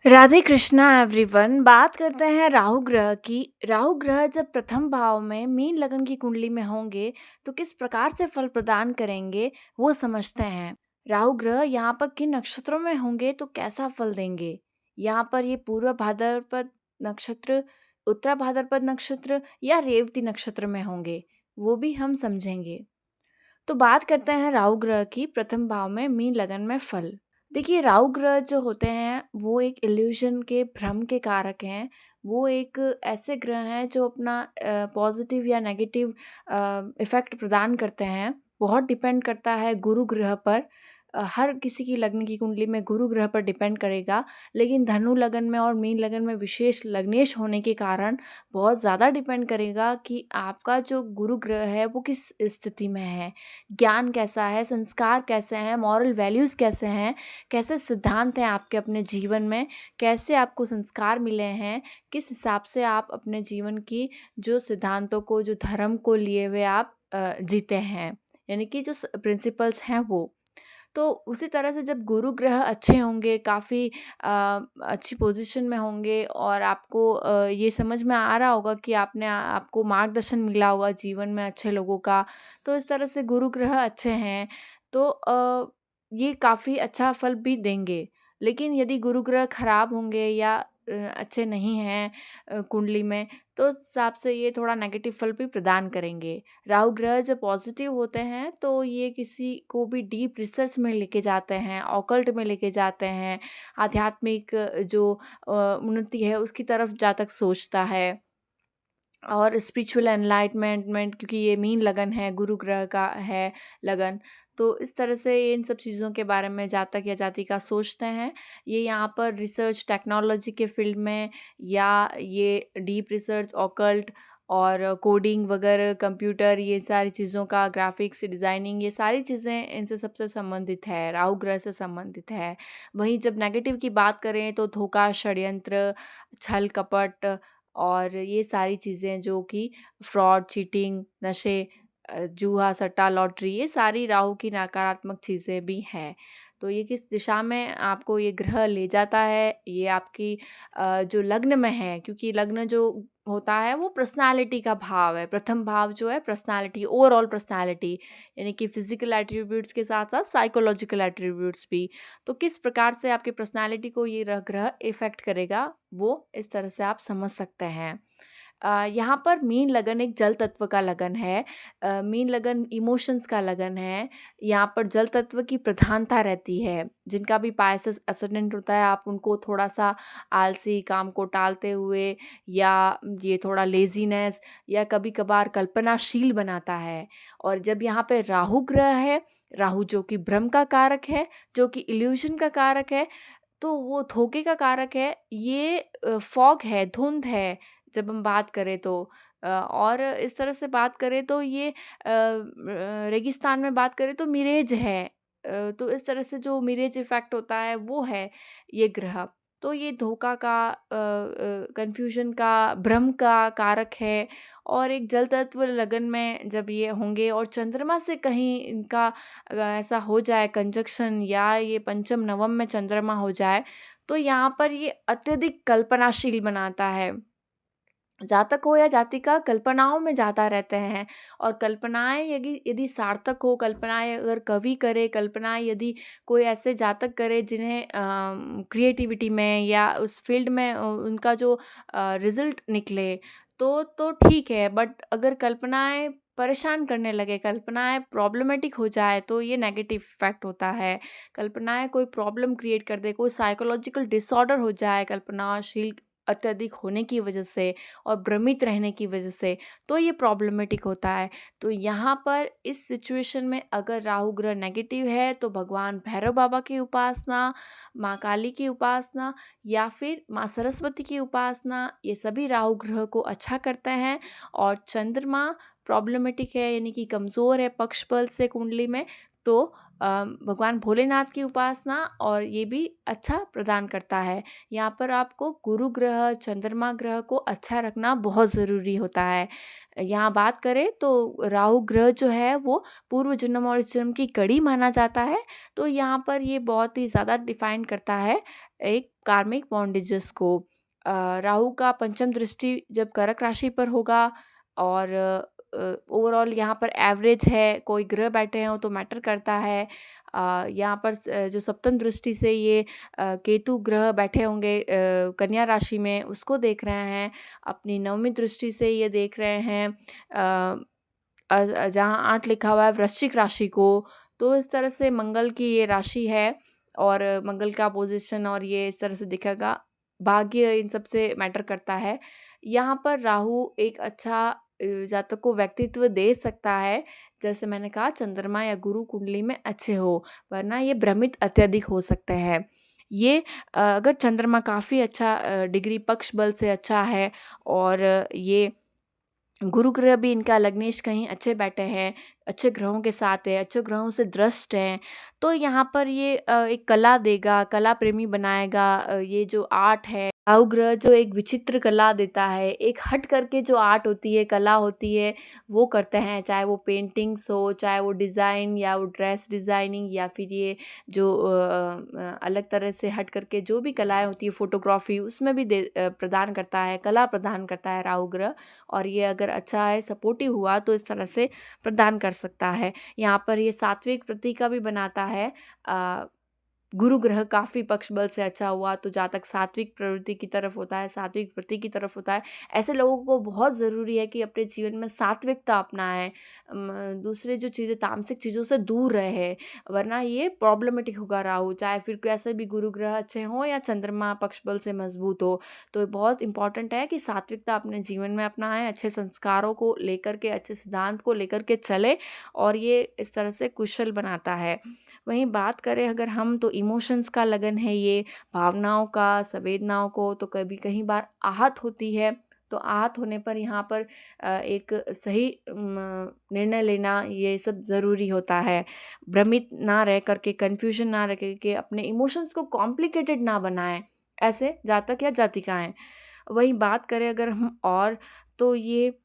Radhe Krishna everyone. बात करते हैं राहु ग्रह की। राहु ग्रह जब प्रथम भाव में मीन लगन की कुंडली में होंगे तो किस प्रकार से फल प्रदान करेंगे वो समझते हैं। राहु ग्रह यहाँ पर किन नक्षत्रों में होंगे तो कैसा फल देंगे। यहाँ पर ये पूर्व भाद्रपद नक्षत्र, उत्तरा भाद्रपद नक्षत्र या रेवती नक्षत्र में होंगे वो भी हम समझेंगे। तो बात करते हैं राहु ग्रह की प्रथम भाव में मीन लगन में फल। देखिए, राहु ग्रह जो होते हैं वो एक इल्यूजन के भ्रम के कारक हैं। वो एक ऐसे ग्रह हैं जो अपना पॉजिटिव या नेगेटिव इफेक्ट प्रदान करते हैं। बहुत डिपेंड करता है गुरु ग्रह पर। हर किसी की लग्न की कुंडली में गुरु ग्रह पर डिपेंड करेगा, लेकिन धनु लगन में और मीन लगन में विशेष लग्नेश होने के कारण बहुत ज़्यादा डिपेंड करेगा कि आपका जो गुरु ग्रह है वो किस स्थिति में है, ज्ञान कैसा है, संस्कार कैसे हैं, मॉरल वैल्यूज़ कैसे हैं, कैसे सिद्धांत हैं आपके अपने जीवन में, कैसे आपको संस्कार मिले हैं, किस हिसाब से आप अपने जीवन की जो सिद्धांतों को, जो धर्म को लिए हुए आप जीते हैं, यानी कि जो प्रिंसिपल्स हैं वो। तो उसी तरह से जब गुरु ग्रह अच्छे होंगे, काफ़ी अच्छी पोजीशन में होंगे और आपको ये समझ में आ रहा होगा कि आपको मार्गदर्शन मिला होगा जीवन में अच्छे लोगों का, तो इस तरह से गुरु ग्रह अच्छे हैं तो ये काफ़ी अच्छा फल भी देंगे। लेकिन यदि गुरु ग्रह खराब होंगे या अच्छे नहीं हैं कुंडली में, तो उस हिसाब से ये थोड़ा नेगेटिव फल भी प्रदान करेंगे। राहु ग्रह जब पॉजिटिव होते हैं तो ये किसी को भी डीप रिसर्च में लेके जाते हैं, ऑकल्ट में लेके जाते हैं, आध्यात्मिक जो उन्नति है उसकी तरफ जातक सोचता है। और स्पिरिचुअल एनलाइटमेंट क्योंकि ये मीन लगन है, गुरु ग्रह का है लगन, तो इस तरह से ये इन सब चीज़ों के बारे में जातक या जातिका सोचते हैं। ये यहाँ पर रिसर्च टेक्नोलॉजी के फील्ड में या ये डीप रिसर्च ऑकल्ट और कोडिंग वगैरह, कंप्यूटर, ये सारी चीज़ों का, ग्राफिक्स डिज़ाइनिंग, ये सारी चीज़ें इनसे सबसे संबंधित है, राहु ग्रह से संबंधित है। वहीं जब नेगेटिव की बात करें तो धोखा, षड्यंत्र, छल कपट और ये सारी चीज़ें जो कि फ्रॉड, चीटिंग, नशे, जुआ, सट्टा, लॉटरी, ये सारी राहु की नकारात्मक चीज़ें भी हैं। तो ये किस दिशा में आपको ये ग्रह ले जाता है, ये आपकी जो लग्न में है, क्योंकि लग्न जो होता है वो पर्सनैलिटी का भाव है। प्रथम भाव जो है पर्सनैलिटी, ओवरऑल पर्सनैलिटी, यानी कि फिज़िकल एट्रीब्यूट्स के साथ-साथ साइकोलॉजिकल एट्रीब्यूट्स भी। तो किस प्रकार से आपकी पर्सनैलिटी को ये ग्रह इफ़ेक्ट करेगा, वो इस तरह से आप समझ सकते हैं। यहाँ पर मीन लगन एक जल तत्व का लगन है। मीन लगन इमोशंस का लगन है। यहाँ पर जल तत्व की प्रधानता रहती है। जिनका भी पायसेस असेंडेंट होता है, आप उनको थोड़ा-सा आलसी, काम को टालते हुए या ये थोड़ा लेज़ीनेस या कभी-कभार कल्पनाशील बनाता है। और जब यहाँ पे राहु ग्रह है, राहु जो कि भ्रम का कारक है, जो कि इल्यूज़न का कारक है, तो वो धोखे का कारक है। ये फॉग है, धुंध है, जब हम बात करें तो। और इस तरह से बात करें तो ये रेगिस्तान में बात करें तो मिरेज है। तो इस तरह से जो मिरेज इफ़ेक्ट होता है वो है ये ग्रह। तो ये धोखा का, कन्फ्यूज़न का, भ्रम का कारक है। और एक जल तत्व लगन में जब ये होंगे और चंद्रमा से कहीं इनका ऐसा हो जाए कंजक्शन या ये पंचम नवम में चंद्रमा हो जाए, तो यहाँ पर ये अत्यधिक कल्पनाशील बनाता है। जातक हो या जातिका कल्पनाओं में ज़्यादा रहते हैं। और कल्पनाएँ यदि यदि सार्थक हो, कल्पनाएँ अगर कवि करे, कल्पनाएँ यदि कोई ऐसे जातक करे जिन्हें क्रिएटिविटी में या उस फ़ील्ड में उनका जो रिज़ल्ट निकले, तो ठीक है। बट अगर कल्पनाएँ परेशान करने लगे, कल्पनाएँ प्रॉब्लमैटिक हो जाए, तो ये नेगेटिव इफ़ेक्ट होता है। कल्पनाएँ कोई प्रॉब्लम क्रिएट कर दे, कोई साइकोलॉजिकल डिसऑर्डर हो जाए कल्पनाशील अत्यधिक होने की वजह से और भ्रमित रहने की वजह से, तो ये प्रॉब्लमेटिक होता है। तो यहाँ पर इस सिचुएशन में अगर राहु ग्रह नेगेटिव है तो भगवान भैरव बाबा की उपासना, माँ काली की उपासना या फिर माँ सरस्वती की उपासना, ये सभी राहु ग्रह को अच्छा करते हैं। और चंद्रमा प्रॉब्लमेटिक है, यानी कि कमज़ोर है पक्ष बल से कुंडली में, तो भगवान भोलेनाथ की उपासना और ये भी अच्छा प्रदान करता है। यहाँ पर आपको गुरु ग्रह, चंद्रमा ग्रह को अच्छा रखना बहुत ज़रूरी होता है। यहाँ बात करें तो राहु ग्रह जो है वो पूर्व जन्म और इस जन्म की कड़ी माना जाता है। तो यहाँ पर ये बहुत ही ज़्यादा डिफ़ाइन करता है एक कार्मिक बॉन्डेजेस को। राहु का पंचम दृष्टि जब कर्क राशि पर होगा और ओवरऑल यहाँ पर एवरेज है, कोई ग्रह बैठे हों तो मैटर करता है। यहाँ पर जो सप्तम दृष्टि से ये केतु ग्रह बैठे होंगे कन्या राशि में, उसको देख रहे हैं। अपनी नवमी दृष्टि से ये देख रहे हैं जहाँ 8 लिखा हुआ है वृश्चिक राशि को। तो इस तरह से मंगल की ये राशि है और मंगल का पोज़ीशन और ये इस तरह से दिखेगा। भाग्य इन सब से मैटर करता है। यहाँ पर राहु एक अच्छा जातक को व्यक्तित्व दे सकता है, जैसे मैंने कहा चंद्रमा या गुरु कुंडली में अच्छे हो, वरना ये भ्रमित अत्यधिक हो सकते हैं। ये अगर चंद्रमा काफ़ी अच्छा डिग्री पक्ष बल से अच्छा है और ये गुरु ग्रह भी इनका लग्नेश कहीं अच्छे बैठे हैं, अच्छे ग्रहों के साथ है, अच्छे ग्रहों से दृष्ट हैं, तो यहाँ पर ये एक कला देगा, कला प्रेमी बनाएगा। ये जो आर्ट है, राहु ग्रह जो एक विचित्र कला देता है, एक हट करके जो आर्ट होती है, कला होती है, वो करते हैं। चाहे वो पेंटिंग्स हो, चाहे वो डिज़ाइन या वो ड्रेस डिज़ाइनिंग या फिर ये जो अलग तरह से हट करके जो भी कलाएँ होती है, फ़ोटोग्राफ़ी, उसमें भी प्रदान करता है, कला प्रदान करता है राहु ग्रह। और ये अगर अच्छा है, सपोर्टिव हुआ तो इस तरह से प्रदान कर सकता है। यहाँ पर ये सात्विक प्रतीक का भी बनाता है। गुरु ग्रह काफ़ी पक्ष बल से अच्छा हुआ तो जातक सात्विक प्रवृत्ति की तरफ होता है, सात्विक वृत्ति की तरफ होता है। ऐसे लोगों को बहुत ज़रूरी है कि अपने जीवन में सात्विकता अपनाएँ, दूसरे जो चीज़ें तामसिक चीज़ों से दूर रहे, वरना ये प्रॉब्लमेटिक होगा राहु, चाहे फिर कैसे भी गुरु ग्रह अच्छे हों या चंद्रमा पक्ष बल से मजबूत हो। तो बहुत इम्पॉर्टेंट है कि सात्विकता अपने जीवन में अपनाएँ, अच्छे संस्कारों को लेकर के, अच्छे सिद्धांत को लेकर के चले और ये इस तरह से कुशल बनाता है। वहीं बात करें अगर हम तो इमोशंस का लगन है ये, भावनाओं का, संवेदनाओं को तो कभी कहीं बार आहत होती है। तो आहत होने पर यहाँ पर एक सही निर्णय लेना ये सब ज़रूरी होता है। भ्रमित ना रह करके, कन्फ्यूजन ना रह करके, अपने इमोशंस को कॉम्प्लिकेटेड ना बनाएं, ऐसे जातक या जातिकाएं। वहीं बात करें अगर हम और, तो ये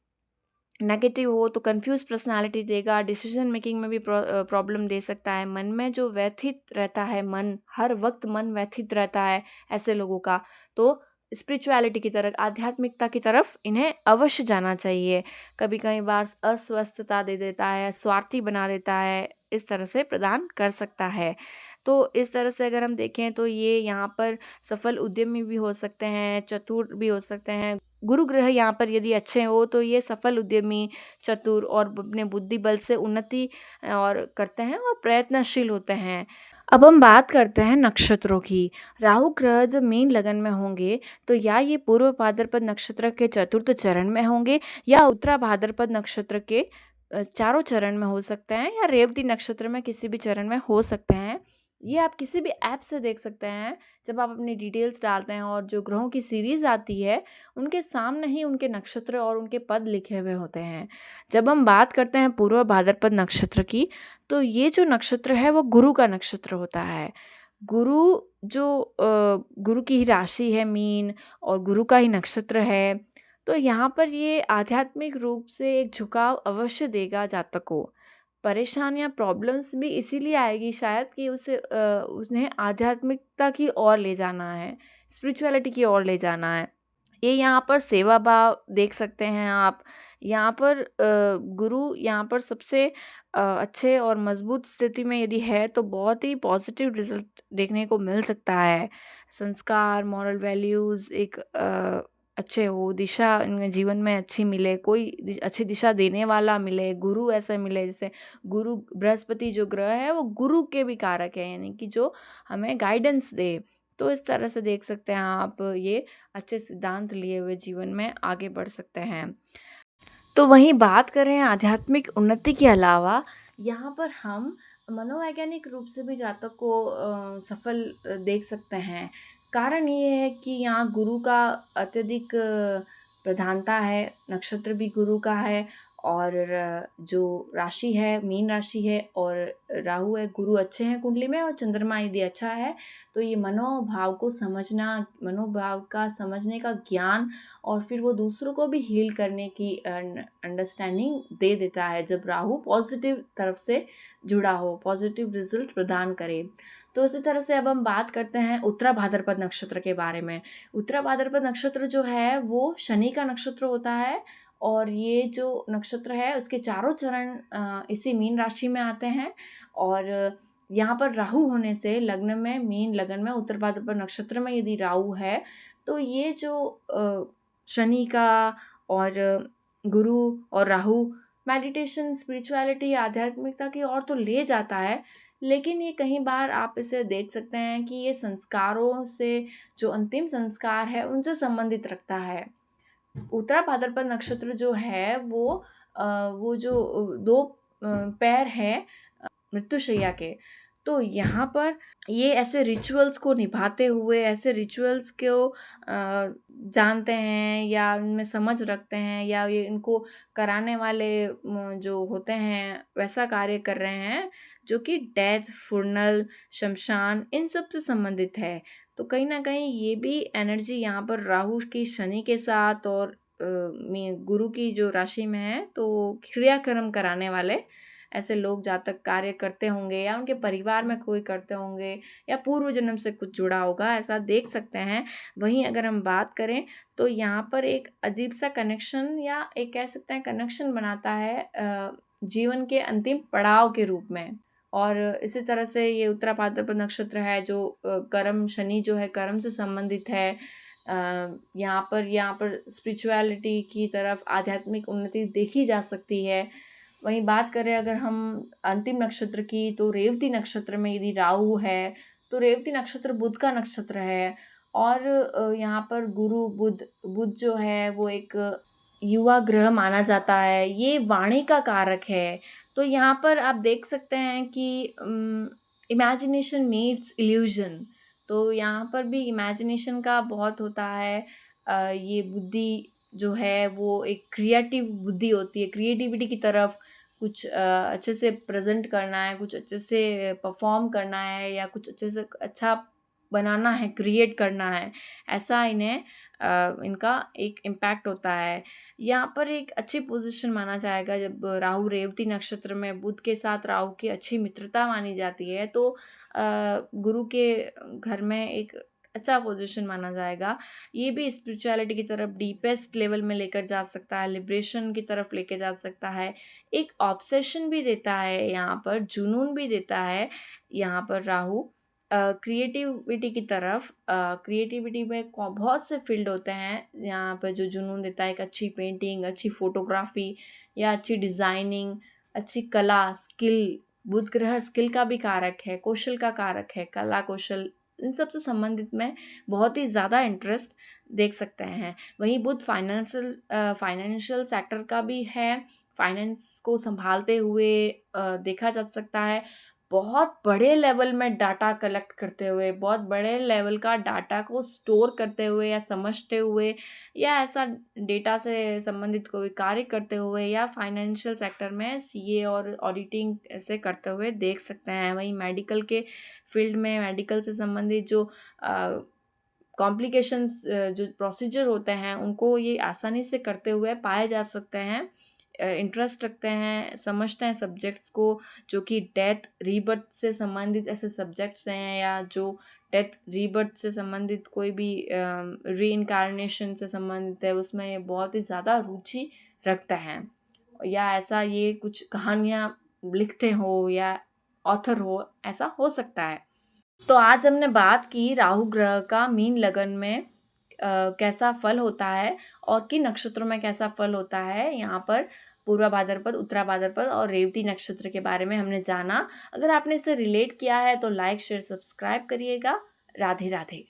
नेगेटिव हो तो कंफ्यूज पर्सनालिटी देगा, डिसीजन मेकिंग में भी प्रॉब्लम दे सकता है। मन में जो व्यथित रहता है, मन हर वक्त मन व्यथित रहता है ऐसे लोगों का, तो स्पिरिचुअलिटी की तरफ, आध्यात्मिकता की तरफ इन्हें अवश्य जाना चाहिए। कभी कई बार अस्वस्थता दे देता है, स्वार्थी बना देता है, इस तरह से प्रदान कर सकता है। तो इस तरह से अगर हम देखें तो ये यहाँ पर सफल उद्यमी भी हो सकते हैं, चतुर भी हो सकते हैं। गुरु ग्रह यहाँ पर यदि अच्छे हो तो ये सफल उद्यमी, चतुर और अपने बुद्धि बल से उन्नति और करते हैं और प्रयत्नशील होते हैं। अब हम बात करते हैं नक्षत्रों की। राहु ग्रह जब मीन लगन में होंगे तो या ये पूर्व भाद्रपद नक्षत्र के चतुर्थ चरण में होंगे या उत्तरा भाद्रपद नक्षत्र के चारों चरण में हो सकते हैं या रेवती नक्षत्र में किसी भी चरण में हो सकते हैं। ये आप किसी भी ऐप से देख सकते हैं। जब आप अपनी डिटेल्स डालते हैं और जो ग्रहों की सीरीज आती है, उनके सामने ही उनके नक्षत्र और उनके पद लिखे हुए होते हैं। जब हम बात करते हैं पूर्व भाद्रपद नक्षत्र की, तो ये जो नक्षत्र है वो गुरु का नक्षत्र होता है। गुरु जो गुरु की ही राशि है मीन और गुरु का ही नक्षत्र है, तो यहाँ पर ये आध्यात्मिक रूप से एक झुकाव अवश्य देगा जातक को। परेशानियाँ, प्रॉब्लम्स भी इसीलिए आएगी शायद कि उन्हें आध्यात्मिकता की ओर ले जाना है, स्पिरिचुअलिटी की ओर ले जाना है। ये यहाँ पर सेवा भाव देख सकते हैं आप। यहाँ पर गुरु यहाँ पर सबसे अच्छे और मजबूत स्थिति में यदि है तो बहुत ही पॉजिटिव रिजल्ट देखने को मिल सकता है। संस्कार, मॉरल वैल्यूज़ एक अच्छे हो, दिशा इनमें जीवन में अच्छी मिले, कोई अच्छी दिशा देने वाला मिले, गुरु ऐसे मिले। जैसे गुरु बृहस्पति जो ग्रह है वो गुरु के भी कारक है, यानी कि जो हमें गाइडेंस दे। तो इस तरह से देख सकते हैं आप, ये अच्छे सिद्धांत लिए हुए जीवन में आगे बढ़ सकते हैं। तो वहीं बात करें आध्यात्मिक उन्नति के अलावा, यहाँ पर हम मनोवैज्ञानिक रूप से भी जातक को सफल देख सकते हैं। कारण ये है कि यहाँ गुरु का अत्यधिक प्रधानता है, नक्षत्र भी गुरु का है और जो राशि है मीन राशि है और राहु है, गुरु अच्छे हैं कुंडली में और चंद्रमा यदि अच्छा है तो ये मनोभाव को समझना, मनोभाव का समझने का ज्ञान और फिर वो दूसरों को भी हील करने की अंडरस्टैंडिंग दे देता है जब राहु पॉजिटिव तरफ से जुड़ा हो, पॉजिटिव रिजल्ट प्रदान करे। तो इसी तरह से अब हम बात करते हैं उत्तरा भाद्रपद नक्षत्र के बारे में। उत्तरा भाद्रपद नक्षत्र जो है वो शनि का नक्षत्र होता है और ये जो नक्षत्र है उसके चारों चरण इसी मीन राशि में आते हैं और यहाँ पर राहु होने से लग्न में, मीन लगन में, उत्तर भाद्रपद नक्षत्र में यदि राहु है तो ये जो शनि का और गुरु और राहु मेडिटेशन, स्पिरिचुअलिटी, आध्यात्मिकता की ओर तो ले जाता है, लेकिन ये कहीं बार आप इसे देख सकते हैं कि ये संस्कारों से, जो अंतिम संस्कार है उनसे संबंधित रखता है। उत्तरा भाद्रपद नक्षत्र जो है वो जो दो पैर है मृत्युशैया के, तो यहाँ पर ये ऐसे रिचुअल्स को निभाते हुए, ऐसे रिचुअल्स को जानते हैं या उनमें समझ रखते हैं या ये इनको कराने वाले जो होते हैं वैसा कार्य कर रहे हैं जो कि डेथ, फुनरल, शमशान इन सब से संबंधित है। तो कहीं ना कहीं ये भी एनर्जी यहाँ पर राहु की शनि के साथ और गुरु की जो राशि में है, तो क्रियाक्रम कराने वाले ऐसे लोग जातक कार्य करते होंगे या उनके परिवार में कोई करते होंगे या पूर्व जन्म से कुछ जुड़ा होगा, ऐसा देख सकते हैं। वहीं अगर हम बात करें तो यहाँ पर एक अजीब सा कनेक्शन या एक कह सकते हैं कनेक्शन बनाता है जीवन के अंतिम पड़ाव के रूप में। और इसी तरह से ये उत्तरा भाद्रपद नक्षत्र है जो कर्म, शनि जो है कर्म से संबंधित है। यहाँ पर स्पिरिचुअलिटी की तरफ आध्यात्मिक उन्नति देखी जा सकती है। वहीं बात करें अगर हम अंतिम नक्षत्र की, तो रेवती नक्षत्र में यदि राहु है तो रेवती नक्षत्र बुध का नक्षत्र है और यहाँ पर गुरु बुध जो है वो एक युवा ग्रह माना जाता है, ये वाणी का कारक है। तो यहाँ पर आप देख सकते हैं कि इमेजिनेशन मीट्स इल्यूजन, तो यहाँ पर भी इमेजिनेशन का बहुत होता है। ये बुद्धि जो है वो एक क्रिएटिव बुद्धि होती है, क्रिएटिविटी की तरफ कुछ अच्छे से प्रेजेंट करना है, कुछ अच्छे से परफॉर्म करना है या कुछ अच्छे से अच्छा बनाना है, क्रिएट करना है, ऐसा इन्हें इनका एक इम्पैक्ट होता है। यहाँ पर एक अच्छी पोजीशन माना जाएगा जब राहु रेवती नक्षत्र में, बुध के साथ राहु की अच्छी मित्रता मानी जाती है, तो गुरु के घर में एक अच्छा पोजीशन माना जाएगा। ये भी स्पिरिचुअलिटी की तरफ डीपेस्ट लेवल में लेकर जा सकता है, लिबरेशन की तरफ लेके जा सकता है, एक ऑब्सेशन भी देता है, यहाँ पर जुनून भी देता है। यहाँ पर राहु क्रिएटिविटी की तरफ, क्रिएटिविटी में बहुत से फील्ड होते हैं यहाँ पर जो जुनून देता है, एक अच्छी पेंटिंग, अच्छी फोटोग्राफी या अच्छी डिज़ाइनिंग, अच्छी कला, स्किल। बुध ग्रह स्किल का भी कारक है, कौशल का कारक है, कला कौशल इन सब से संबंधित में बहुत ही ज़्यादा इंटरेस्ट देख सकते हैं। वहीं बुध फाइनेंशियल सेक्टर का भी है, फाइनेंस को संभालते हुए देखा जा सकता है। बहुत बड़े लेवल में डाटा कलेक्ट करते हुए, बहुत बड़े लेवल का डाटा को स्टोर करते हुए या समझते हुए या ऐसा डेटा से संबंधित कोई कार्य करते हुए या फाइनेंशियल सेक्टर में सीए और ऑडिटिंग ऐसे करते हुए देख सकते हैं। वहीं मेडिकल के फील्ड में, मेडिकल से संबंधित जो कॉम्प्लिकेशंस, जो प्रोसीजर होते हैं उनको ये आसानी से करते हुए पाए जा सकते हैं। इंटरेस्ट रखते हैं, समझते हैं सब्जेक्ट्स को, जो कि डेथ रीबर्थ से संबंधित ऐसे सब्जेक्ट्स हैं या जो डेथ रीबर्थ से संबंधित कोई भी रीइंकार्नेशन से संबंधित है, उसमें ये बहुत ही ज़्यादा रुचि रखता है या ऐसा ये कुछ कहानियाँ लिखते हो या ऑथर हो, ऐसा हो सकता है। तो आज हमने बात की राहु ग्रह का मीन लगन में कैसा फल होता है और किन नक्षत्रों में कैसा फल होता है। यहाँ पर पूर्वा भाद्रपद, उत्तरा भाद्रपद और रेवती नक्षत्र के बारे में हमने जाना। अगर आपने इसे रिलेट किया है तो लाइक, शेयर, सब्सक्राइब करिएगा। राधे राधे।